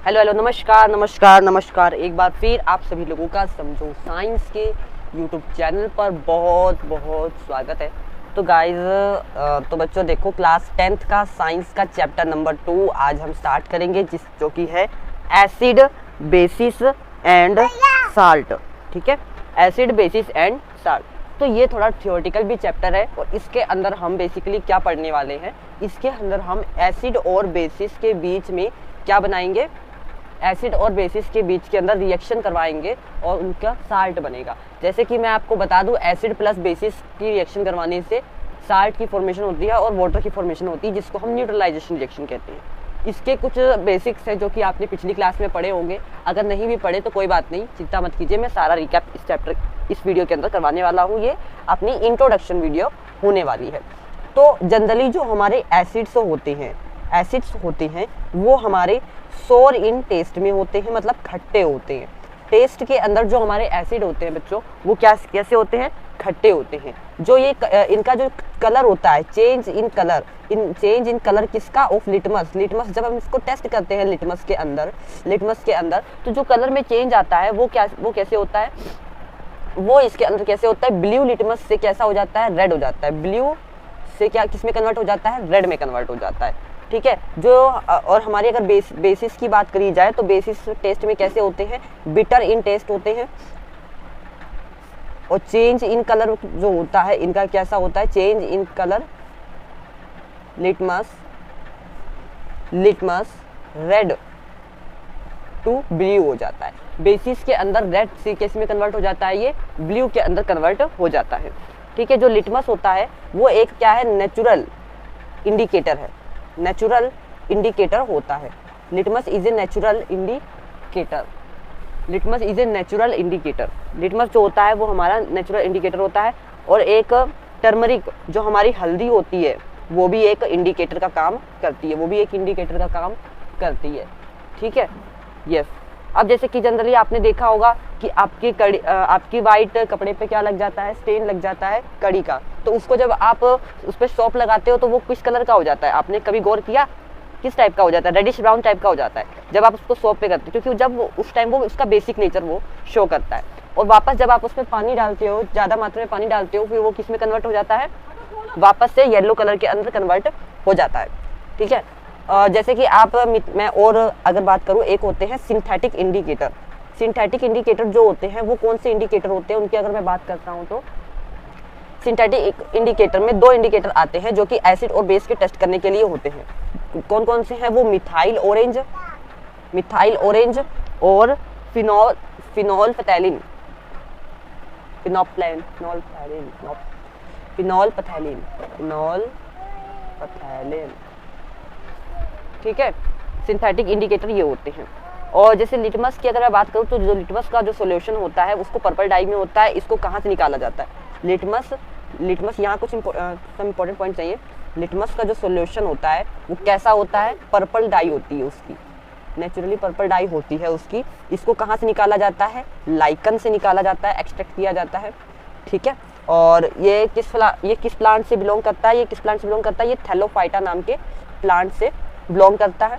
Hello hello नमस्कार नमस्कार नमस्कार, एक बार फिर आप सभी लोगों का समझो साइंस के यूट्यूब चैनल पर बहुत बहुत स्वागत है। तो गाइज तो बच्चों देखो, क्लास 10th का साइंस का चैप्टर नंबर 2 आज हम स्टार्ट करेंगे, जो कि है एसिड बेसिस एंड साल्ट। ठीक है, एसिड बेसिस एंड साल्ट। तो ये थोड़ा थियोरेटिकल भी चैप्टर है और इसके अंदर हम बेसिकली क्या पढ़ने वाले हैं, इसके अंदर हम एसिड और बेसिस के बीच में क्या बनाएंगे, एसिड और बेसिस के बीच के अंदर रिएक्शन करवाएंगे और उनका साल्ट बनेगा। जैसे कि मैं आपको बता दूं, एसिड प्लस बेसिस की रिएक्शन करवाने से साल्ट की फॉर्मेशन होती है और वाटर की फॉर्मेशन होती है, जिसको हम न्यूट्रलाइजेशन रिएक्शन कहते हैं। इसके कुछ बेसिक्स हैं जो कि आपने पिछली क्लास में पढ़े होंगे। अगर नहीं भी पढ़े तो कोई बात नहीं, चिंता मत कीजिए, मैं सारा रिकैप इस चैप्टर इस वीडियो के अंदर करवाने वाला हूँ। ये अपनी इंट्रोडक्शन वीडियो होने वाली है। तो जनरली जो हमारे एसिड्स होते हैं वो हमारे सोर इन टेस्ट में होते हैं, मतलब खट्टे होते हैं। टेस्ट के अंदर जो हमारे एसिड होते हैं बच्चों, वो कैसे होते हैं, खट्टे होते हैं। जो ये इनका जो कलर होता है, चेंज इन कलर किसका, ऑफ लिटमस। जब हम इसको टेस्ट करते हैं लिटमस के अंदर तो जो कलर में चेंज आता है वो कैसे होता है, वो इसके अंदर कैसे होता है, ब्लू लिटमस से कैसा हो जाता है, रेड हो जाता है। ब्लू से क्या किस में कन्वर्ट हो जाता है, रेड में कन्वर्ट हो जाता है। ठीक है, जो और हमारी अगर बेसिस की बात करी जाए तो बेसिस टेस्ट में कैसे होते हैं, बिटर इन टेस्ट होते हैं। और चेंज इन कलर जो होता है इनका कैसा होता है, change in colour litmus red to blue हो जाता है। बेसिस के अंदर रेड से किस में कन्वर्ट हो जाता है, ये ब्लू के अंदर कन्वर्ट हो जाता है। ठीक है, जो लिटमस होता है वो एक क्या है, नेचुरल इंडिकेटर है, नेचुरल इंडिकेटर होता है। Litmus is a natural indicator. Litmus जो होता है वो हमारा नेचुरल इंडिकेटर होता है। और एक टर्मरिक जो हमारी हल्दी होती है वो भी एक इंडिकेटर का काम करती है, ठीक है, यस। अब जैसे कि जनरली आपने देखा होगा कि आपकी वाइट कपड़े पे क्या लग जाता है, स्टेन लग जाता है कड़ी का। तो उसको जब आप उस पर सोप लगाते हो तो वो किस कलर का हो जाता है, आपने कभी गौर किया, किस टाइप का हो जाता है, रेडिश ब्राउन टाइप का हो जाता है जब आप उसको सोप पे करते हो, क्योंकि जब उस टाइम वो उसका बेसिक नेचर वो शो करता है। और वापस जब आप उसमें पानी डालते हो, ज़्यादा मात्रा में पानी डालते हो, फिर वो किस में कन्वर्ट हो जाता है, वापस से येलो कलर के अंदर कन्वर्ट हो जाता है। ठीक है, जैसे कि मैं और अगर बात करूँ, एक होते हैं सिंथेटिक इंडिकेटर जो होते हैं वो कौन से इंडिकेटर होते हैं, उनकी अगर मैं बात करता हूँ तो सिंथेटिक इंडिकेटर में 2 इंडिकेटर आते हैं जो कि एसिड और बेस के टेस्ट करने के लिए होते हैं। कौन कौन से हैं वो, मिथाइल ऑरेंज और फिनोल्फथैलिन। ठीक है, सिंथेटिक इंडिकेटर ये होते हैं। और जैसे लिटमस की अगर मैं बात करूँ तो जो लिटमस का जो सॉल्यूशन होता है उसको पर्पल डाई में होता है। इसको कहाँ से निकाला जाता है, लिटमस यहाँ कुछ इंपॉर्टेंट पॉइंट चाहिए। लिटमस का जो सॉल्यूशन होता है वो कैसा होता है, पर्पल डाई होती है उसकी, नेचुरली पर्पल डाई होती है उसकी। इसको कहाँ से निकाला जाता है, लाइकन से निकाला जाता है, एक्सट्रैक्ट किया जाता है। ठीक है, और ये किस प्लांट से बिलोंग करता है, ये थैलोफाइटा नाम के प्लांट से बिलोंग करता है।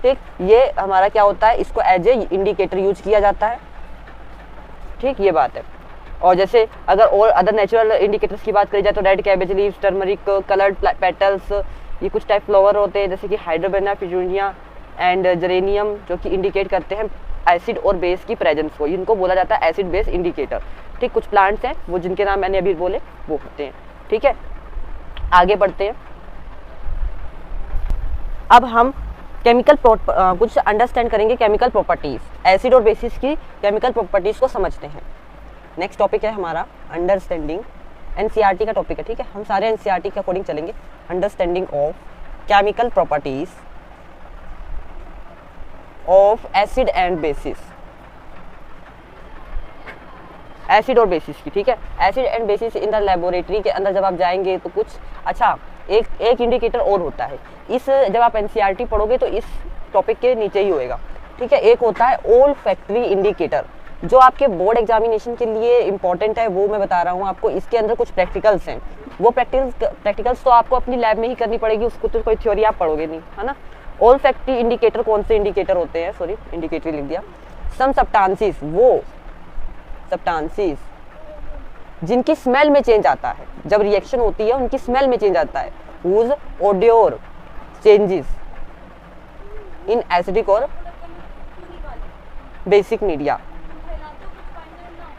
ठीक, ये हमारा क्या होता है, इसको एज ए इंडिकेटर यूज किया जाता है। ठीक, ये बात है। और जैसे अगर और अदर नेचुरल इंडिकेटर्स की बात करी जाए तो red cabbage leaves, turmeric, coloured petals, ये कुछ टाइप फ्लावर होते हैं, जैसे कि हाइड्रोबेना, पिजूनिया एंड जेरेनियम, जो कि इंडिकेट करते हैं एसिड और बेस की प्रेजेंस को। इनको बोला जाता है एसिड बेस इंडिकेटर। ठीक, कुछ प्लांट्स हैं वो जिनके नाम मैंने अभी बोले वो होते हैं। ठीक है, आगे बढ़ते हैं। अब हम कुछ अंडरस्टैंड करेंगे केमिकल प्रॉपर्टीज, एसिड और बेसिस की केमिकल प्रॉपर्टीज को समझते हैं। नेक्स्ट टॉपिक है हमारा अंडरस्टैंडिंग, एनसीईआरटी का टॉपिक है। ठीक है, हम सारे एनसीईआरटी के अकॉर्डिंग चलेंगे। Understanding of chemical properties of acid and bases, acid और बेसिस की। ठीक है, acid and bases in the laboratory के अंदर जब आप जाएंगे तो कुछ अच्छा एक इंडिकेटर और होता है। जब आप एनसीईआरटी पढ़ोगे तो इस टॉपिक के नीचे ही होएगा। ठीक है, एक होता है ओल्फैक्टरी इंडिकेटर, जो आपके बोर्ड एग्जामिनेशन के लिए इंपॉर्टेंट है, वो मैं बता रहा हूँ आपको। इसके अंदर कुछ प्रैक्टिकल्स हैं, वो प्रैक्टिकल्स तो आपको अपनी लैब में ही करनी पड़ेगी, उसको तो कोई थ्योरी आप पढ़ोगे नहीं, है ना। ओल्फैक्टरी इंडिकेटर कौन से इंडिकेटर होते हैं, सॉरी इंडिकेटर लिख दिया। सम सब्सटेंसेस, वो सब्सटेंसेस जिनकी स्मेल में चेंज आता है, जब रिएक्शन होती है उनकी स्मेल में चेंज आता है। whose odor changes in acidic और बेसिक मीडिया,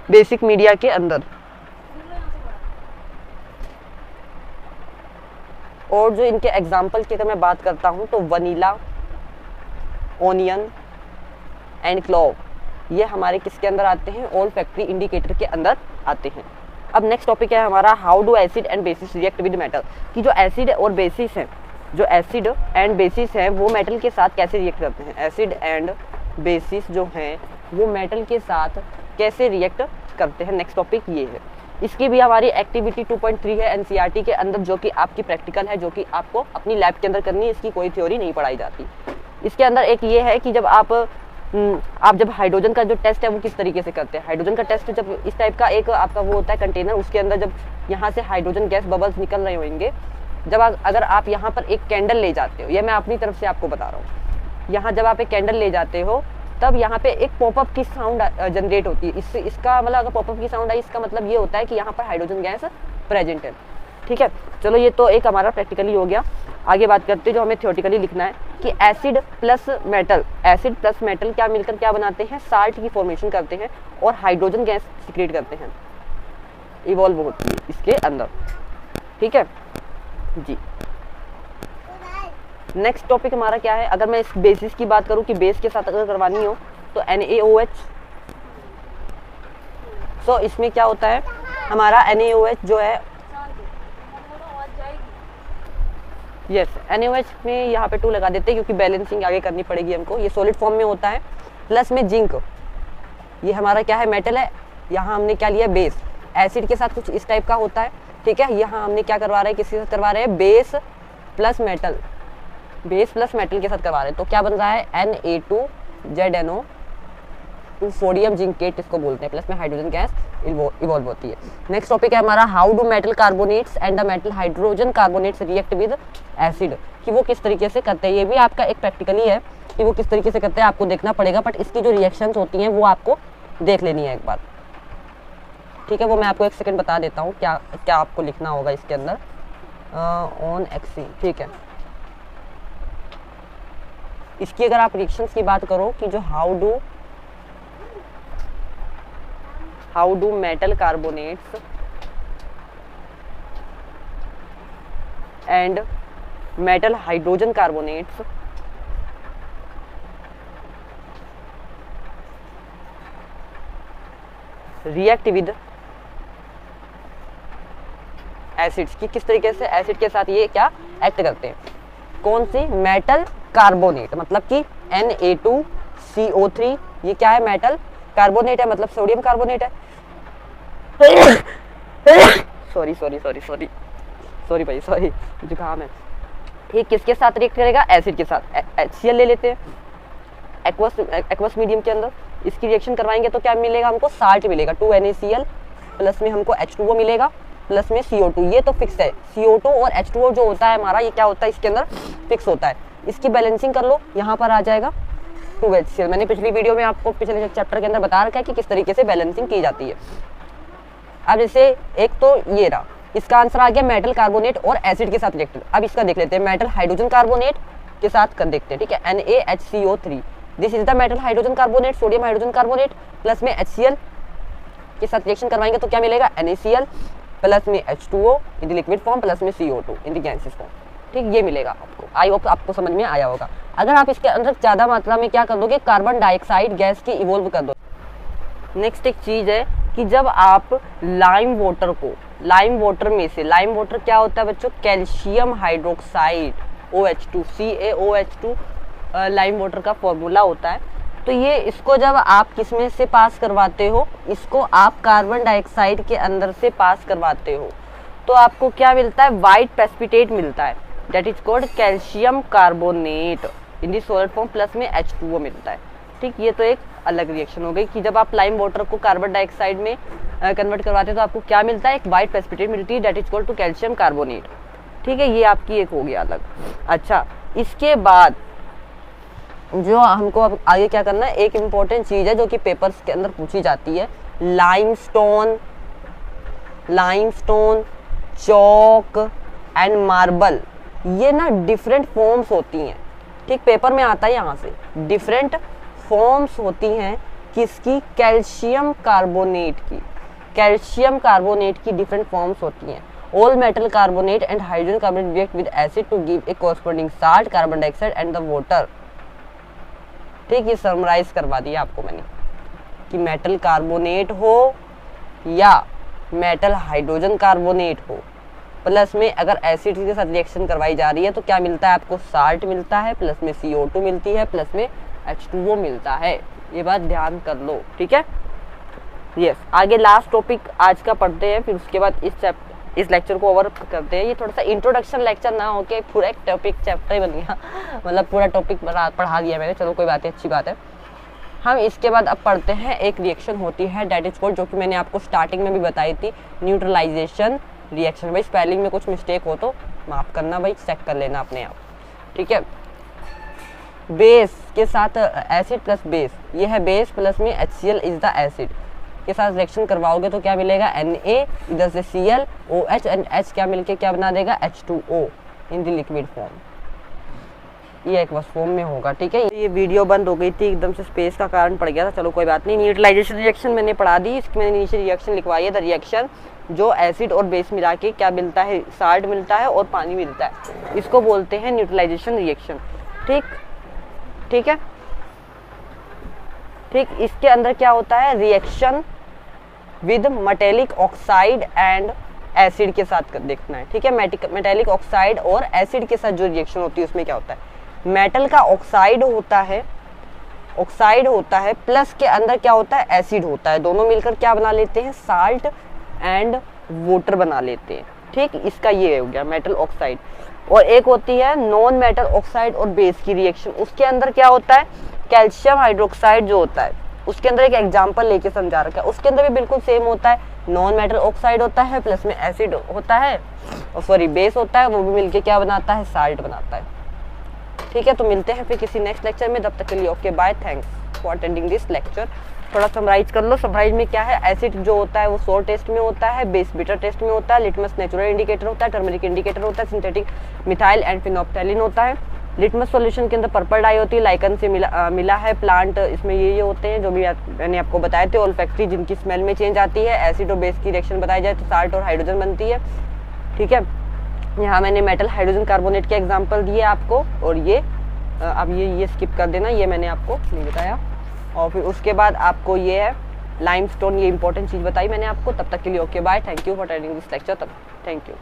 बेसिक मीडिया के अंदर। और जो इनके एग्जाम्पल की अगर मैं बात करता हूं तो वनीला, ओनियन एंड क्लोव, ये हमारे किसके अंदर आते हैं, ओल्फैक्टरी इंडिकेटर के अंदर आते हैं। अब नेक्स्ट टॉपिक है हमारा how do acid and bases react with metal, कि जो एसिड और बेसिस हैं, जो एसिड एंड बेसिस हैं वो मेटल के साथ कैसे रिएक्ट करते हैं। एसिड एंड बेसिस जो हैं वो मेटल के साथ कैसे रिएक्ट करते हैं, नेक्स्ट टॉपिक ये है। इसकी भी हमारी एक्टिविटी 2.3 है एनसीईआरटी के अंदर, जो कि आपकी प्रैक्टिकल है, जो कि आपको अपनी लैब के अंदर करनी है, इसकी कोई थ्योरी नहीं पढ़ाई जाती। इसके अंदर एक ये है कि जब आप जब हाइड्रोजन का जो टेस्ट है वो किस तरीके से करते हैं। हाइड्रोजन का टेस्ट जब इस टाइप का एक आपका वो होता है कंटेनर, उसके अंदर जब यहाँ से हाइड्रोजन गैस बबल्स निकल रहे होंगे, जब अगर आप यहाँ पर एक कैंडल ले जाते हो, ये मैं अपनी तरफ से आपको बता रहा हूँ, यहाँ जब आप एक कैंडल ले जाते हो तब यहाँ पे एक पॉपअप की साउंड जनरेट होती है। इससे इसका मतलब अगर पॉपअप की साउंड आई, इसका मतलब ये होता है कि यहाँ पर हाइड्रोजन गैस प्रेजेंट है। ठीक है, चलो ये तो एक हमारा प्रैक्टिकली हो गया। आगे बात करते हैं जो हमें थ्योरेटिकली लिखना है कि acid plus metal, acid plus metal क्या मिलकर क्या बनाते हैं, साल्ट की फॉर्मेशन करते हैं और हाइड्रोजन गैस सिक्रेट करते हैं, इवॉल्व होती है इसके अंदर। ठीक है जी। नेक्स्ट टॉपिक हमारा क्या है, अगर मैं इस बेसिस की बात करूं कि बेस के साथ अगर करवानी हो तो NaOH। सो इसमें क्या होता है हमारा NaOH जो है, यस NaOH में यहाँ पे 2 लगा देते हैं क्योंकि बैलेंसिंग आगे करनी पड़ेगी हमको। ये सॉलिड फॉर्म में होता है, प्लस में जिंक, ये हमारा क्या है मेटल है। यहाँ हमने क्या लिया बेस, एसिड के साथ कुछ इस टाइप का होता है। ठीक है, यहाँ हमने क्या करवा रहे हैं, किसके साथ करवा रहे हैं, base plus metal, base plus metal के साथ करवा रहे हैं। तो क्या बन रहा है Na2ZNO, सोडियम जिंकेट इसको बोलते हैं, प्लस में हाइड्रोजन गैस इवॉल्व होती है। नेक्स्ट टॉपिक है हमारा how do metal carbonates and the metal hydrogen carbonates react with acid, कि वो किस तरीके से करते हैं। ये भी आपका एक प्रैक्टिकली है कि वो किस तरीके से करते हैं, आपको देखना पड़ेगा, बट इसकी जो रिएक्शंस होती हैं वो आपको देख लेनी है एक बार। ठीक है, वो मैं आपको एक सेकंड बता देता हूँ क्या क्या आपको लिखना होगा इसके अंदर ऑन एक्सी। ठीक है, इसकी अगर आप रिएक्शंस की बात करो कि जो how do metal carbonates and metal hydrogen carbonates react with acids, की किस तरीके से एसिड के साथ ये क्या एक्ट करते हैं। कौन सी, मेटल कार्बोनेट, मतलब कि Na2CO3, ये क्या है, मेटल कार्बोनेट है, मतलब सोडियम कार्बोनेट है। सॉरी भाई, सॉरी जुकाम है। ठीक, किसके साथ रिएक्ट करेगा, एसिड के साथ। HCl ले लेते हैं एक्वस मीडियम के अंदर, इसकी रिएक्शन करवाएंगे तो क्या मिलेगा हमको, साल्ट मिलेगा 2NaCl, प्लस में हमको H2O मिलेगा, प्लस में CO2। ये तो फिक्स है, CO2 और H2O जो होता है हमारा, ये क्या होता है इसके अंदर फिक्स होता है। इसकी बैलेंसिंग कर लो, यहाँ पर आ जाएगा 2HCl। मैंने पिछली वीडियो में आपको पिछले चैप्टर के अंदर बता रखा है कि किस तरीके से बैलेंसिंग की जाती है। अब जैसे एक तो ये रहा, इसका आंसर आ गया मेटल कार्बोनेट और एसिड के साथ रिएक्टेड। अब इसका देख लेते हैं, मेटल हाइड्रोजन कार्बोनेट के साथ कर देखते हैं। ठीक है, NaHCO3, this is the metal hydrogen carbonate, sodium hydrogen carbonate, plus में HCl के साथ रिएक्शन करवाएंगे तो क्या मिलेगा, NaCl, प्लस में H2O in the liquid form, plus में CO2 in the gases form. ठीक, ये मिलेगा आपको। आई होप आपको समझ में आया होगा। अगर आप इसके अंदर ज़्यादा मात्रा में क्या कर दोगे, कार्बन डाइऑक्साइड गैस की इवॉल्व कर दो। नेक्स्ट एक चीज़ है कि जब आप लाइम वाटर में से, लाइम वाटर क्या होता है बच्चों, calcium hydroxide OH2, CaOH2 lime water का फॉर्मूला होता है। तो ये इसको जब आप किस में से पास करवाते हो, इसको आप कार्बन डाइऑक्साइड के अंदर से पास करवाते हो, तो आपको क्या मिलता है, वाइट प्रेसिपिटेट मिलता है, that is called calcium carbonate in the solid form, plus में H2O मिलता है। ठीक, ये तो एक अलग रिएक्शन हो गई कि जब आप लाइम वाटर को कार्बन डाइऑक्साइड में कन्वर्ट करवाते हैं तो आपको क्या मिलता है, एक वाइट प्रेसिपिटेट मिलती है, that is called to calcium carbonate. ठीक है, ये आपकी एक हो गया अलग। अच्छा, इसके बाद जो हमको अब आगे क्या करना है, एक इम्पोर्टेंट चीज़ है जो कि पेपर्स के अंदर पूछी जाती है, लाइमस्टोन, चौक एंड मार्बल, ये ना डिफरेंट फॉर्म्स होती हैं। ठीक, पेपर में आता है यहाँ से, डिफरेंट फॉर्म्स होती हैं किसकी, कैल्शियम कार्बोनेट की। कैल्शियम कार्बोनेट की डिफरेंट फॉर्म्स होती हैं। All metal carbonate and hydrogen carbonate react with acid to give a corresponding salt, carbon dioxide and the water. ठीक, ये समराइज करवा दिया आपको मैंने कि मेटल कार्बोनेट हो या मेटल हाइड्रोजन कार्बोनेट हो, प्लस में अगर एसिड के साथ रिएक्शन करवाई जा रही है तो क्या मिलता है आपको, साल्ट मिलता है, प्लस में CO2 मिलती है, प्लस में H2O मिलता है। ये बात ध्यान कर लो, ठीक है। यस, आगे लास्ट टॉपिक आज का पढ़ते हैं, फिर उसके बाद इस लेक्चर को ओवर करते हैं। ये थोड़ा सा इंट्रोडक्शन लेक्चर ना होके पूरा एक टॉपिक चैप्टर ही बन गया मतलब पूरा टॉपिक पढ़ा दिया मैंने। चलो कोई बात है, अच्छी बात है। हम इसके बाद अब पढ़ते हैं, एक रिएक्शन होती है डेट इज कॉल्ड, जो कि मैंने आपको स्टार्टिंग में भी बताई थी, न्यूट्रलाइजेशन रिएक्शन। भाई स्पेलिंग में कुछ मिस्टेक हो तो माफ़ करना भाई, चेक कर लेना अपने आप, ठीक है। बेस के साथ एसिड प्लस बेस, ये है बेस, प्लस में HCl इज द एसिड के साथ रिएक्शन करवाओगे तो क्या मिलेगा, Na, इधर से Cl, OH एंड H क्या मिलके क्या बना देगा, H2O in the liquid form. ये एक बस फॉर्म में होगा, ठीक है। ये वीडियो बंद हो गई थी, एकदम से स्पेस का कारण पड़ गया था। चलो कोई बात नहीं, न्यूट्रलाइजेशन रिएक्शन मैंने पढ़ा दी, इसकी मैंने नीचे रिएक्शन लिखवाई है। द रिएक्शन जो एसिड और बेस मिला के क्या मिलता है, साल्ट मिलता है और पानी मिलता है, इसको बोलते हैं न्यूट्रलाइजेशन रिएक्शन। ठीक, ठीक है, ठीक। इसके अंदर क्या होता है, reaction with metallic oxide and acid के साथ देखना है, ठीक है। मेटेलिक ऑक्साइड और एसिड के साथ जो रिएक्शन होती है उसमें क्या होता है, मेटल का ऑक्साइड होता है, प्लस के अंदर क्या होता है, एसिड होता है, दोनों मिलकर क्या बना लेते हैं, साल्ट एंड वाटर बना लेते हैं। ठीक, इसका ये हो गया मेटल ऑक्साइड। और एक होती है नॉन मेटल ऑक्साइड और बेस की रिएक्शन, उसके अंदर क्या होता है, कैल्शियम हाइड्रोक्साइड जो होता है, उसके अंदर एक एग्जांपल लेके समझा रखा है, उसके अंदर भी बिल्कुल सेम होता है, नॉन मेटल ऑक्साइड होता है, प्लस में एसिड होता है, और सॉरी बेस होता है, वो भी मिलके क्या बनाता है, साल्ट बनाता है। ठीक है, तो मिलते हैं फिर किसी नेक्स्ट लेक्चर में, तब तक के लिए okay bye, thanks for attending this lecture. थोड़ा समराइज कर लो। समराइज में क्या है, एसिड जो होता है वो सोर टेस्ट में होता है, बेस बिटर टेस्ट में होता है, लिटमस नेचुरल इंडिकेटर होता है, टर्मरिक इंडिकेटर होता है, सिंथेटिक मिथाइल एंड फिनोप्थैलिन होता है। लिटमस सॉल्यूशन के अंदर पर्पल डाई होती है, लाइकन से मिला है प्लांट, इसमें ये होते हैं जो भी मैंने आपको बताए थे। ओल्फैक्टरी जिनकी स्मेल में चेंज आती है। एसिड और बेस की रिएक्शन बताई जाए तो साल्ट और हाइड्रोजन बनती है, ठीक है। यहाँ मैंने मेटल हाइड्रोजन कार्बोनेट के एग्जाम्पल दिए आपको, और ये अब ये स्किप कर देना, ये मैंने आपको नहीं बताया। और फिर उसके बाद आपको ये है लाइमस्टोन, ये इंपॉर्टेंट चीज़ बताई मैंने आपको। तब तक के लिए okay bye, thank you for attending this lecture, तब थैंक यू।